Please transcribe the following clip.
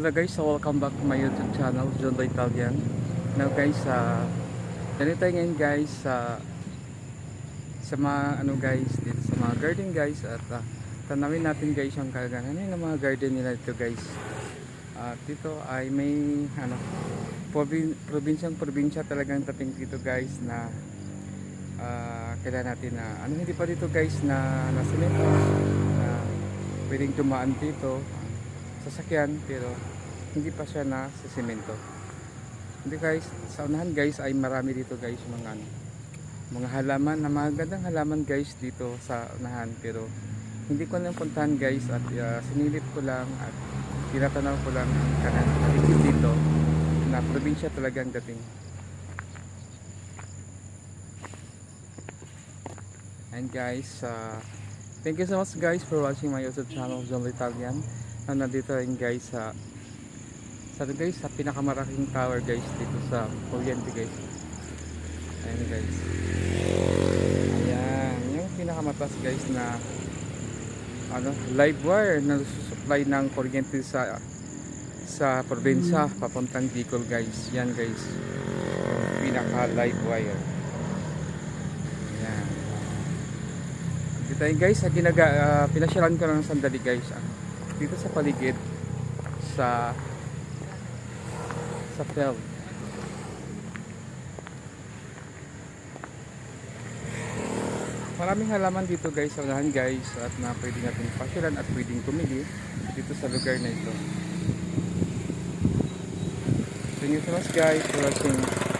Hello guys, so welcome back to my YouTube channel, John the Italian. Now guys, ganito tayo ngayon guys sa mga guys, dito sa mga garden guys. At tanawin natin guys yung kaganahan ng mga garden nila dito guys. Dito ay may probinsya talagang dating dito guys na kailangan natin na hindi pa dito guys na nasimento na pwedeng dumaan dito sasakyan, pero hindi pa siya na sa semento. Hindi guys, sa unahan guys ay marami dito guys mga halaman, na magandang halaman guys dito sa unahan, pero hindi ko nang puntahan guys at sinilip ko lang at tinatanaw ko lang ang kanan dito na probinsya talagang dating. And guys, thank you so much guys for watching my YouTube channel, John the Italian. Nandito rin guys sa pinakamaraking tower guys dito sa Oriente guys. Ayan guys, ayan yung pinakamataas guys na live wire na susupply ng kuryente sa probinsya papuntang Bicol guys. Yan guys, pinaka live wire. Ayan dito yun guys, pinasyalan ko ng sandali guys dito sa paligid sa field. Maraming halaman dito guys sa unahan guys, at na pwede natin pasyalan at pwedeng tumili dito sa lugar na ito. Thank you so much guys for watching.